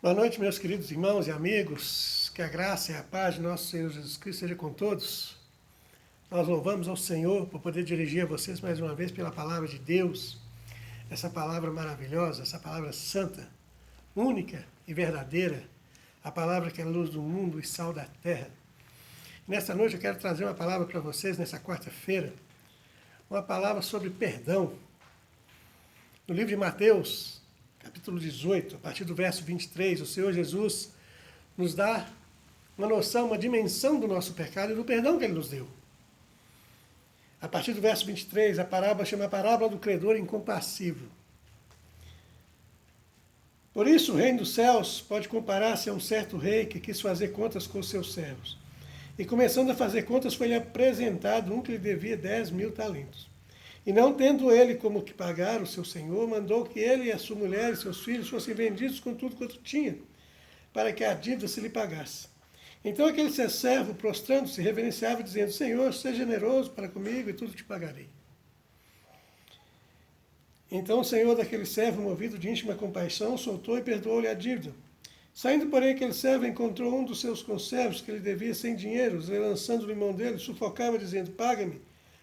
Boa noite, meus queridos irmãos e amigos. Que a graça e a paz de nosso Senhor Jesus Cristo seja com todos. Nós louvamos ao Senhor por poder dirigir a vocês mais uma vez pela palavra de Deus. Essa palavra maravilhosa, essa palavra santa, única e verdadeira. A palavra que é a luz do mundo e sal da terra. Nesta noite eu quero trazer uma palavra para vocês, nessa quarta-feira. Uma palavra sobre perdão. No livro de Mateus, capítulo 18, a partir do verso 23, o Senhor Jesus nos dá uma noção, uma dimensão do nosso pecado e do perdão que Ele nos deu. A partir do verso 23, a parábola chama a parábola do credor incompassível. Por isso, o reino dos céus pode comparar-se a um certo rei que quis fazer contas com os seus servos. E começando a fazer contas, foi-lhe apresentado um que lhe devia 10.000 talentos. E não tendo ele como que pagar o seu senhor, mandou que ele e a sua mulher e seus filhos fossem vendidos com tudo quanto tinha, para que a dívida se lhe pagasse. Então aquele seu servo, prostrando-se, reverenciava, dizendo: Senhor, seja generoso para comigo e tudo te pagarei. Então o senhor daquele servo, movido de íntima compaixão, soltou e perdoou-lhe a dívida. Saindo, porém, aquele servo encontrou um dos seus conservos que lhe devia 100 dinheiros, e lançando-lhe mão dele, sufocava, dizendo: Paga-me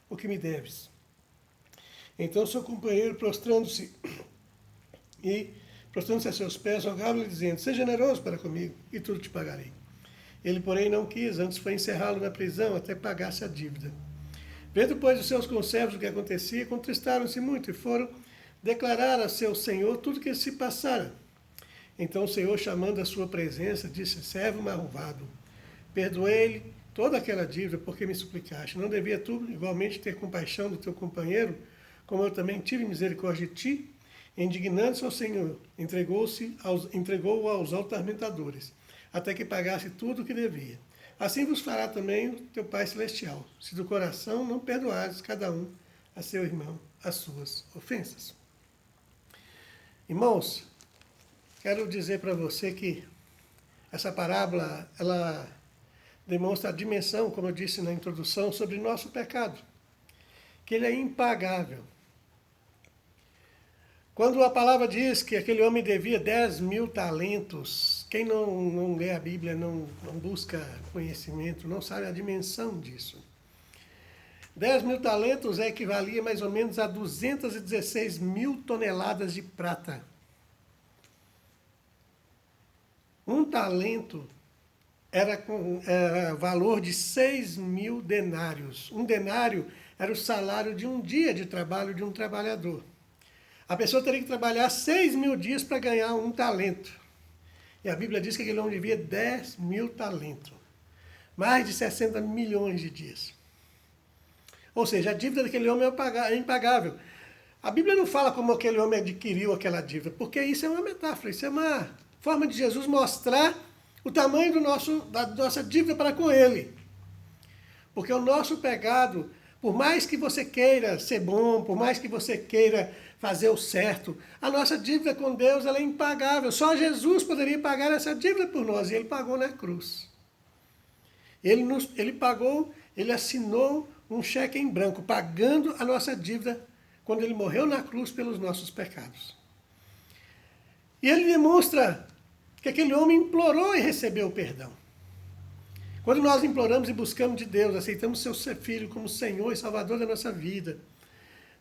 o que me deves. Então seu companheiro, prostrando-se a seus pés, rogava-lhe, dizendo: Seja generoso para comigo, e tudo te pagarei. Ele, porém, não quis, antes foi encerrá-lo na prisão, até pagasse a dívida. Vendo, pois, os seus conservos o que acontecia, contristaram-se muito, e foram declarar a seu senhor tudo o que se passara. Então o senhor, chamando a sua presença, disse: Servo malvado, perdoei-lhe toda aquela dívida, porque me suplicaste. Não devia tu, igualmente, ter compaixão do teu companheiro, como eu também tive misericórdia de ti? Indignando-se ao Senhor, entregou-o aos atormentadores, até que pagasse tudo o que devia. Assim vos fará também o teu Pai Celestial, se do coração não perdoares cada um a seu irmão as suas ofensas. Irmãos, quero dizer para você que essa parábola, ela demonstra a dimensão, como eu disse na introdução, sobre nosso pecado, que ele é impagável. Quando a palavra diz que aquele homem devia 10.000 talentos, quem não lê a Bíblia, não busca conhecimento, não sabe a dimensão disso. 10.000 talentos equivalia mais ou menos a 216.000 toneladas de prata. Um talento era com valor de 6.000 denários. Um denário era o salário de um dia de trabalho de um trabalhador. A pessoa teria que trabalhar 6.000 dias para ganhar um talento. E a Bíblia diz que aquele homem devia 10.000 talentos. Mais de 60 milhões de dias. Ou seja, a dívida daquele homem é impagável. A Bíblia não fala como aquele homem adquiriu aquela dívida, porque isso é uma metáfora, isso é uma forma de Jesus mostrar o tamanho da nossa dívida para com ele. Porque o nosso pecado, por mais que você queira ser bom, por mais que você queira fazer o certo, a nossa dívida com Deus ela é impagável. Só Jesus poderia pagar essa dívida por nós, e Ele pagou na cruz. Ele pagou, Ele assinou um cheque em branco, pagando a nossa dívida quando Ele morreu na cruz pelos nossos pecados. E Ele demonstra que aquele homem implorou e recebeu o perdão. Quando nós imploramos e buscamos de Deus, aceitamos seu Filho como Senhor e Salvador da nossa vida,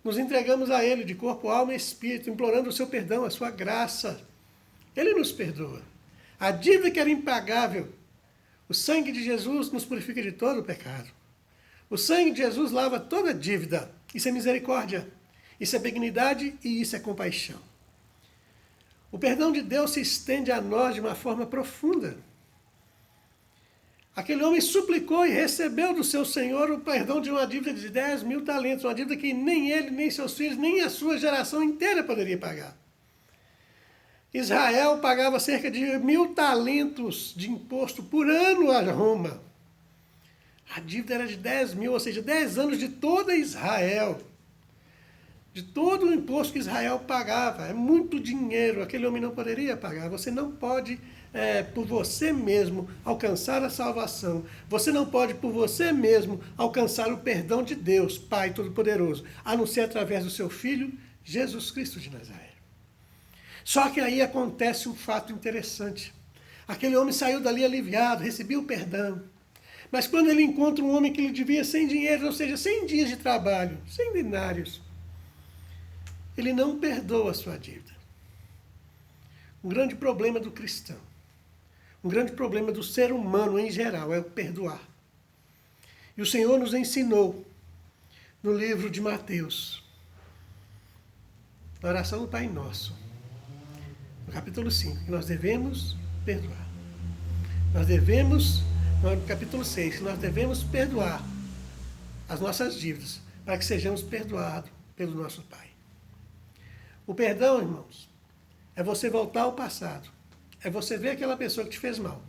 nos entregamos a Ele de corpo, alma e espírito, implorando o seu perdão, a sua graça, Ele nos perdoa. A dívida que era impagável, o sangue de Jesus nos purifica de todo o pecado. O sangue de Jesus lava toda dívida. Isso é misericórdia, isso é benignidade e isso é compaixão. O perdão de Deus se estende a nós de uma forma profunda. Aquele homem suplicou e recebeu do seu Senhor o perdão de uma dívida de 10.000 talentos, uma dívida que nem ele, nem seus filhos, nem a sua geração inteira poderia pagar. Israel pagava cerca de 1.000 talentos de imposto por ano a Roma. A dívida era de 10.000, ou seja, 10 anos de toda Israel. De todo o imposto que Israel pagava. É muito dinheiro, aquele homem não poderia pagar. Você não pode, por você mesmo, alcançar a salvação. Você não pode, por você mesmo, alcançar o perdão de Deus, Pai Todo-Poderoso, a não ser através do seu Filho, Jesus Cristo de Nazaré. Só que aí acontece um fato interessante. Aquele homem saiu dali aliviado, recebeu o perdão. Mas quando ele encontra um homem que lhe devia 100 dinheiros, ou seja, 100 dias de trabalho, 100 denários, ele não perdoa a sua dívida. Um grande problema do cristão, um grande problema do ser humano em geral é o perdoar. E o Senhor nos ensinou no livro de Mateus, na oração do Pai Nosso, no capítulo 5, que nós devemos perdoar. Nós devemos, no capítulo 6, que nós devemos perdoar as nossas dívidas, para que sejamos perdoados pelo nosso Pai. O perdão, irmãos, é você voltar ao passado. É você ver aquela pessoa que te fez mal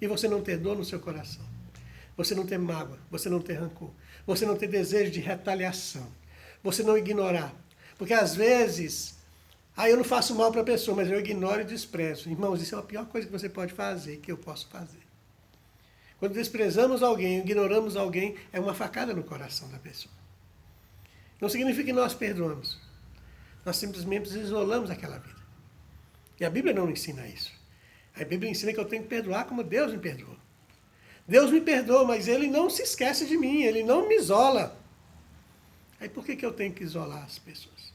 e você não ter dor no seu coração. Você não ter mágoa, você não ter rancor, você não ter desejo de retaliação, você não ignorar. Porque às vezes, eu não faço mal para a pessoa, mas eu ignoro e desprezo. Irmãos, isso é a pior coisa que você pode fazer, que eu posso fazer. Quando desprezamos alguém, ignoramos alguém, é uma facada no coração da pessoa. Não significa que nós perdoamos. Nós simplesmente isolamos aquela vida. E a Bíblia não ensina isso. A Bíblia ensina que eu tenho que perdoar como Deus me perdoou. Deus me perdoa, mas Ele não se esquece de mim, Ele não me isola. Aí por que eu tenho que isolar as pessoas?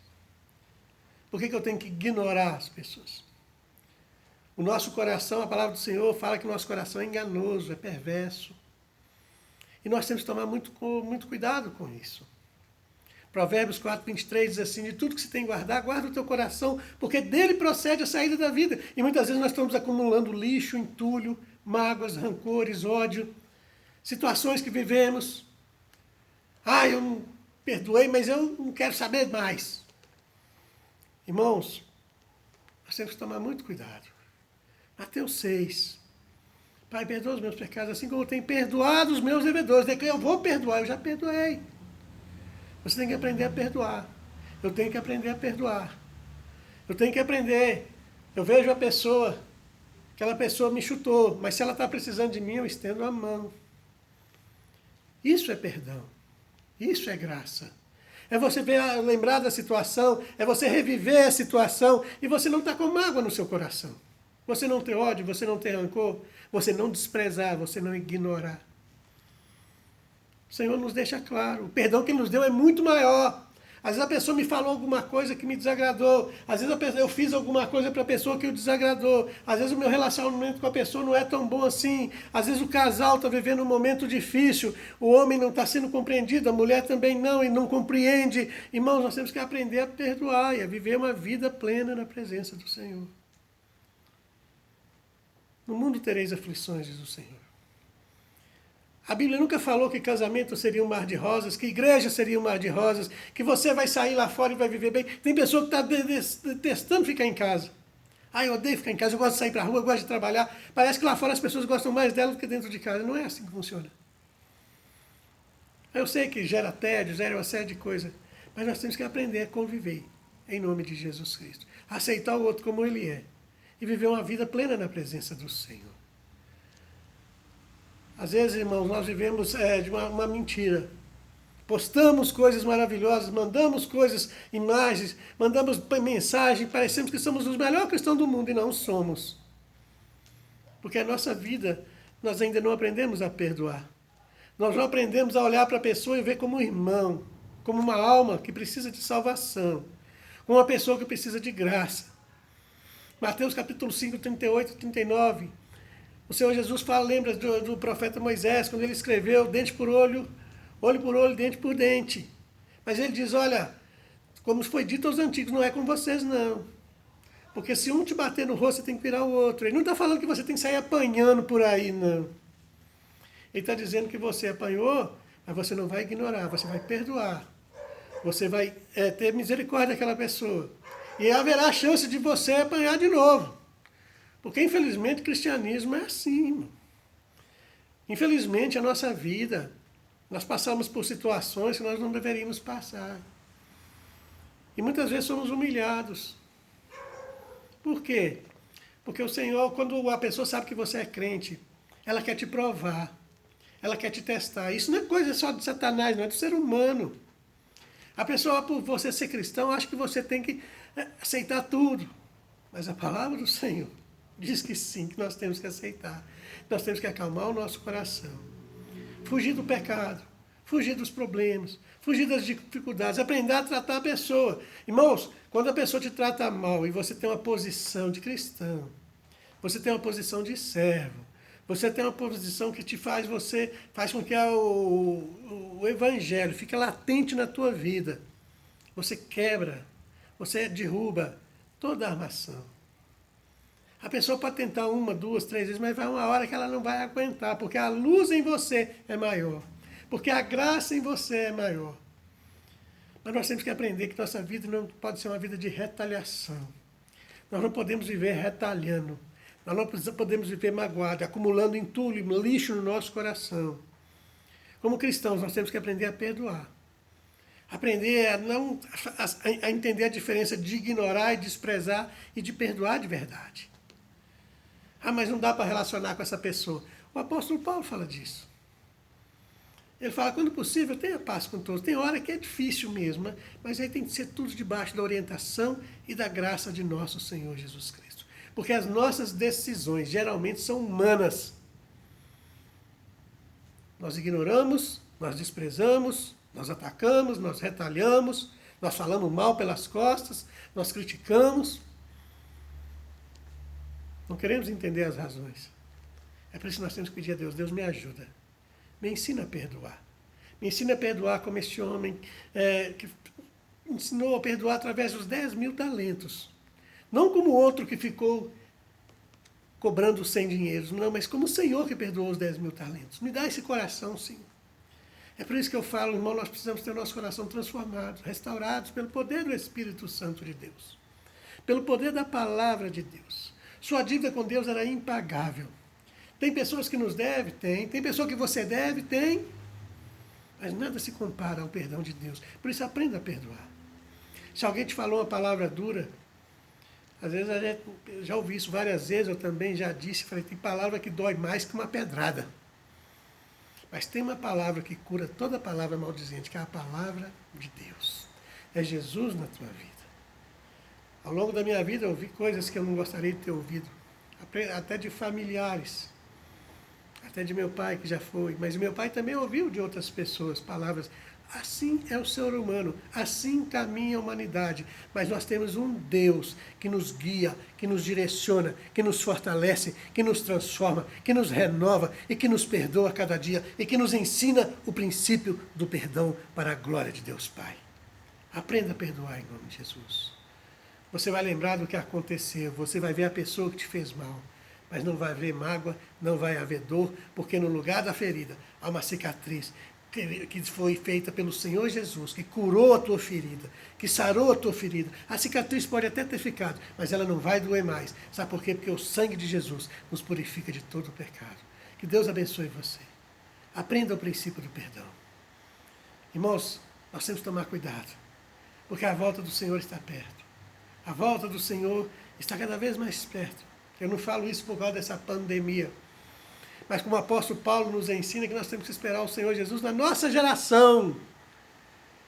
Por que eu tenho que ignorar as pessoas? O nosso coração, a palavra do Senhor fala que o nosso coração é enganoso, é perverso. E nós temos que tomar muito cuidado com isso. Provérbios 4:23 diz assim: de tudo que se tem que guardar, guarda o teu coração, porque dele procede a saída da vida. E muitas vezes nós estamos acumulando lixo, entulho, mágoas, rancores, ódio, situações que vivemos. Eu não perdoei, mas eu não quero saber mais. Irmãos, nós temos que tomar muito cuidado. Mateus 6. Pai, perdoa os meus pecados, assim como eu tenho perdoado os meus devedores. É que eu vou perdoar, eu já perdoei. Você tem que aprender a perdoar. Eu tenho que aprender a perdoar. Eu tenho que aprender. Eu vejo a pessoa, aquela pessoa me chutou, mas se ela está precisando de mim, eu estendo a mão. Isso é perdão. Isso é graça. É você lembrar da situação, é você reviver a situação e você não está com mágoa no seu coração. Você não ter ódio, você não ter rancor, você não desprezar, você não ignorar. O Senhor nos deixa claro. O perdão que Ele nos deu é muito maior. Às vezes a pessoa me falou alguma coisa que me desagradou. Às vezes eu fiz alguma coisa para a pessoa que o desagradou. Às vezes o meu relacionamento com a pessoa não é tão bom assim. Às vezes o casal está vivendo um momento difícil. O homem não está sendo compreendido, a mulher também não, e não compreende. Irmãos, nós temos que aprender a perdoar e a viver uma vida plena na presença do Senhor. No mundo tereis aflições, diz o Senhor. A Bíblia nunca falou que casamento seria um mar de rosas, que igreja seria um mar de rosas, que você vai sair lá fora e vai viver bem. Tem pessoa que está detestando ficar em casa. Eu odeio ficar em casa, eu gosto de sair para a rua, eu gosto de trabalhar. Parece que lá fora as pessoas gostam mais dela do que dentro de casa. Não é assim que funciona. Eu sei que gera tédio, gera uma série de coisas, mas nós temos que aprender a conviver, em nome de Jesus Cristo. Aceitar o outro como ele é e viver uma vida plena na presença do Senhor. Às vezes, irmãos, nós vivemos de uma mentira. Postamos coisas maravilhosas, mandamos coisas, imagens, mandamos mensagem, parecemos que somos os melhores cristãos do mundo e não somos. Porque a nossa vida, nós ainda não aprendemos a perdoar. Nós não aprendemos a olhar para a pessoa e ver como um irmão, como uma alma que precisa de salvação, como uma pessoa que precisa de graça. Mateus capítulo 5, 38 e 39. O Senhor Jesus fala, lembra do profeta Moisés, quando ele escreveu dente por olho, olho por olho, dente por dente. Mas ele diz, olha, como foi dito aos antigos, não é com vocês não. Porque se um te bater no rosto, você tem que virar o outro. Ele não está falando que você tem que sair apanhando por aí, não. Ele está dizendo que você apanhou, mas você não vai ignorar, você vai perdoar. Você vai ter misericórdia daquela pessoa. E haverá a chance de você apanhar de novo. Porque, infelizmente, o cristianismo é assim, irmão. Infelizmente, a nossa vida, nós passamos por situações que nós não deveríamos passar. E muitas vezes somos humilhados. Por quê? Porque o Senhor, quando a pessoa sabe que você é crente, ela quer te provar. Ela quer te testar. Isso não é coisa só de Satanás, não é do ser humano. A pessoa, por você ser cristão, acha que você tem que aceitar tudo. Mas a palavra do Senhor diz que sim, que nós temos que aceitar. Nós temos que acalmar o nosso coração. Fugir do pecado, fugir dos problemas, fugir das dificuldades, aprender a tratar a pessoa. Irmãos, quando a pessoa te trata mal e você tem uma posição de cristão, você tem uma posição de servo, você tem uma posição que te faz, faz com que o evangelho fique latente na tua vida. Você quebra, você derruba toda a armação. A pessoa pode tentar 1, 2, 3 vezes, mas vai uma hora que ela não vai aguentar, porque a luz em você é maior, porque a graça em você é maior. Mas nós temos que aprender que nossa vida não pode ser uma vida de retaliação. Nós não podemos viver retalhando. Nós não podemos viver magoado, acumulando entulho, lixo no nosso coração. Como cristãos, nós temos que aprender a perdoar. Aprender a entender a diferença de ignorar e desprezar e de perdoar de verdade. Ah, mas não dá para relacionar com essa pessoa. O apóstolo Paulo fala disso. Ele fala, quando possível, tenha paz com todos. Tem hora que é difícil mesmo, mas aí tem que ser tudo debaixo da orientação e da graça de nosso Senhor Jesus Cristo. Porque as nossas decisões geralmente são humanas. Nós ignoramos, nós desprezamos, nós atacamos, nós retalhamos, nós falamos mal pelas costas, nós criticamos. Não queremos entender as razões. É por isso que nós temos que pedir a Deus, Deus me ajuda. Me ensina a perdoar. Me ensina a perdoar como esse homem que ensinou a perdoar através dos 10.000 talentos. Não como o outro que ficou cobrando 100 dinheiros, não, mas como o Senhor que perdoou os 10.000 talentos. Me dá esse coração, Senhor. É por isso que eu falo, irmão, nós precisamos ter o nosso coração transformado, restaurados pelo poder do Espírito Santo de Deus. Pelo poder da palavra de Deus. Sua dívida com Deus era impagável. Tem pessoas que nos devem? Tem pessoa que você deve? Tem. Mas nada se compara ao perdão de Deus. Por isso aprenda a perdoar. Se alguém te falou uma palavra dura, às vezes eu já ouvi isso várias vezes, eu também já disse, falei, tem palavra que dói mais que uma pedrada. Mas tem uma palavra que cura toda palavra maldizente, que é a palavra de Deus. É Jesus na tua vida. Ao longo da minha vida eu ouvi coisas que eu não gostaria de ter ouvido. Até de familiares. Até de meu pai, que já foi. Mas meu pai também ouviu de outras pessoas palavras. Assim é o ser humano, assim caminha a humanidade. Mas nós temos um Deus que nos guia, que nos direciona, que nos fortalece, que nos transforma, que nos renova e que nos perdoa a cada dia e que nos ensina o princípio do perdão para a glória de Deus Pai. Aprenda a perdoar em nome de Jesus. Você vai lembrar do que aconteceu, você vai ver a pessoa que te fez mal, mas não vai haver mágoa, não vai haver dor, porque no lugar da ferida há uma cicatriz que foi feita pelo Senhor Jesus, que curou a tua ferida, que sarou a tua ferida. A cicatriz pode até ter ficado, mas ela não vai doer mais. Sabe por quê? Porque o sangue de Jesus nos purifica de todo o pecado. Que Deus abençoe você. Aprenda o princípio do perdão. Irmãos, nós temos que tomar cuidado, porque a volta do Senhor está perto. A volta do Senhor está cada vez mais perto. Eu não falo isso por causa dessa pandemia. Mas como o apóstolo Paulo nos ensina que nós temos que esperar o Senhor Jesus na nossa geração.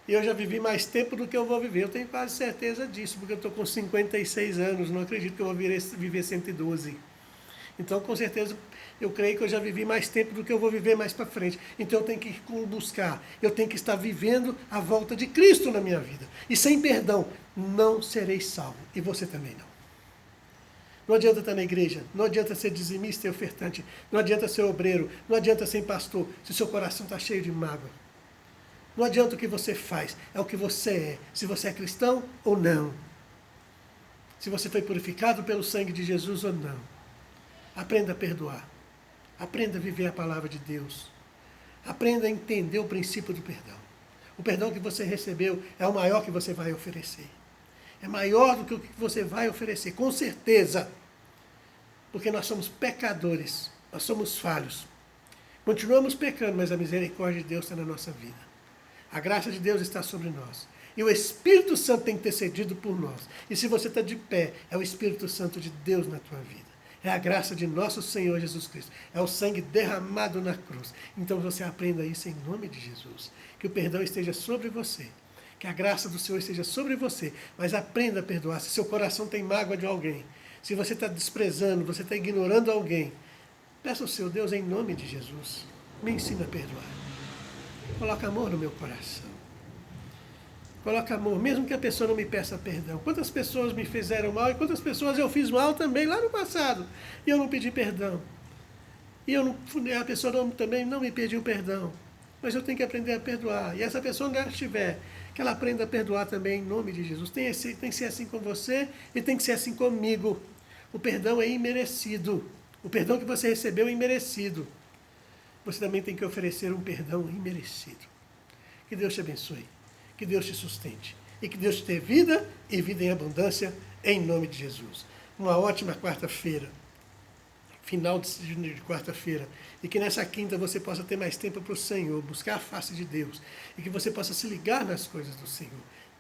E eu já vivi mais tempo do que eu vou viver. Eu tenho quase certeza disso, porque eu estou com 56 anos. Não acredito que eu vou viver 112. Então, com certeza, eu creio que eu já vivi mais tempo do que eu vou viver mais para frente. Então, eu tenho que buscar. Eu tenho que estar vivendo a volta de Cristo na minha vida. E sem perdão, não serei salvo. E você também não. Não adianta estar na igreja, não adianta ser dizimista e ofertante, não adianta ser obreiro, não adianta ser pastor, se o seu coração está cheio de mágoa. Não adianta o que você faz, é o que você é, se você é cristão ou não. Se você foi purificado pelo sangue de Jesus ou não. Aprenda a perdoar, aprenda a viver a palavra de Deus, aprenda a entender o princípio do perdão. O perdão que você recebeu é o maior que você vai oferecer. É maior do que o que você vai oferecer, com certeza. Porque nós somos pecadores, nós somos falhos. Continuamos pecando, mas a misericórdia de Deus está na nossa vida. A graça de Deus está sobre nós. E o Espírito Santo tem intercedido por nós. E se você está de pé, é o Espírito Santo de Deus na tua vida. É a graça de nosso Senhor Jesus Cristo. É o sangue derramado na cruz. Então você aprenda isso em nome de Jesus. Que o perdão esteja sobre você. Que a graça do Senhor esteja sobre você. Mas aprenda a perdoar. Se seu coração tem mágoa de alguém, se você está desprezando, você está ignorando alguém, peça ao seu Deus, em nome de Jesus, me ensina a perdoar. Coloca amor no meu coração. Coloca amor, mesmo que a pessoa não me peça perdão. Quantas pessoas me fizeram mal e quantas pessoas eu fiz mal também lá no passado. E eu não pedi perdão. E a pessoa também não me pediu perdão. Mas eu tenho que aprender a perdoar. E essa pessoa, onde ela estiver, que ela aprenda a perdoar também em nome de Jesus. Tem que ser assim com você e tem que ser assim comigo. O perdão é imerecido. O perdão que você recebeu é imerecido. Você também tem que oferecer um perdão imerecido. Que Deus te abençoe. Que Deus te sustente. E que Deus te dê vida e vida em abundância, em nome de Jesus. Uma ótima quarta-feira. Final de quarta-feira. E que nessa quinta você possa ter mais tempo para o Senhor, buscar a face de Deus. E que você possa se ligar nas coisas do Senhor.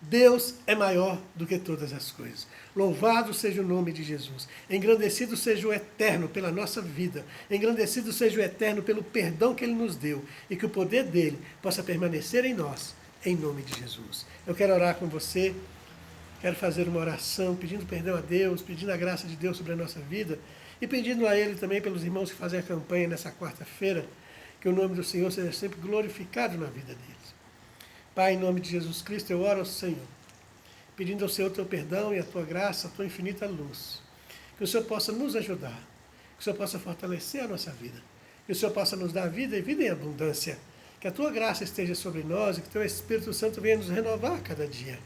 Deus é maior do que todas as coisas. Louvado seja o nome de Jesus. Engrandecido seja o Eterno pela nossa vida. Engrandecido seja o Eterno pelo perdão que Ele nos deu. E que o poder dEle possa permanecer em nós, em nome de Jesus. Eu quero orar com você. Quero fazer uma oração pedindo perdão a Deus, pedindo a graça de Deus sobre a nossa vida. E pedindo a Ele também pelos irmãos que fazem a campanha nessa quarta-feira, que o nome do Senhor seja sempre glorificado na vida deles. Pai, em nome de Jesus Cristo, eu oro ao Senhor, pedindo ao Senhor o teu perdão e a tua graça, a tua infinita luz. Que o Senhor possa nos ajudar, que o Senhor possa fortalecer a nossa vida, que o Senhor possa nos dar vida e vida em abundância. Que a tua graça esteja sobre nós e que o teu Espírito Santo venha nos renovar cada dia.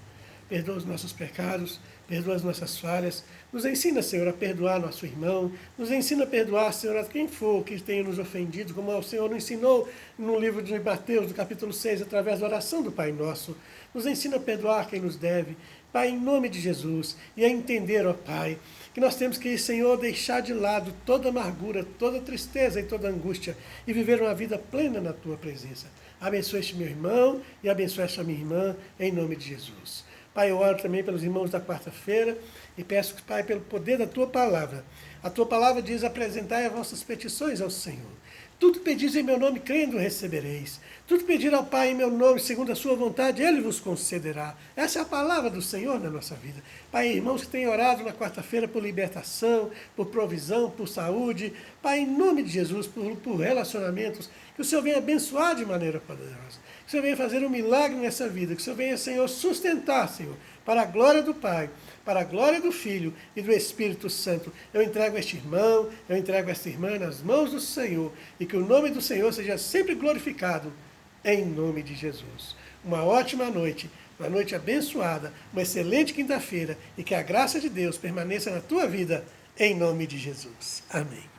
Perdoa os nossos pecados, perdoa as nossas falhas. Nos ensina, Senhor, a perdoar nosso irmão. Nos ensina a perdoar, Senhor, a quem for que tenha nos ofendido, como o Senhor nos ensinou no livro de Mateus, do capítulo 6, através da oração do Pai Nosso. Nos ensina a perdoar quem nos deve. Pai, em nome de Jesus, e a entender, ó Pai, que nós temos que, Senhor, deixar de lado toda amargura, toda tristeza e toda angústia e viver uma vida plena na Tua presença. Abençoe este meu irmão e abençoe esta minha irmã, em nome de Jesus. Pai, eu oro também pelos irmãos da quarta-feira e peço, Pai, pelo poder da Tua palavra. A Tua palavra diz, apresentai as vossas petições ao Senhor. Tudo pedis em meu nome, crendo, recebereis. Tudo pedir ao Pai em meu nome, segundo a sua vontade, Ele vos concederá. Essa é a palavra do Senhor na nossa vida. Pai, irmãos que têm orado na quarta-feira por libertação, por provisão, por saúde. Pai, em nome de Jesus, por relacionamentos, que o Senhor venha abençoar de maneira poderosa. Que o Senhor venha fazer um milagre nessa vida. Que o Senhor venha, Senhor, sustentar, Senhor, para a glória do Pai, para a glória do Filho e do Espírito Santo. Eu entrego este irmão, eu entrego esta irmã nas mãos do Senhor. E que o nome do Senhor seja sempre glorificado, em nome de Jesus. Uma ótima noite, uma noite abençoada, uma excelente quinta-feira. E que a graça de Deus permaneça na tua vida, em nome de Jesus. Amém.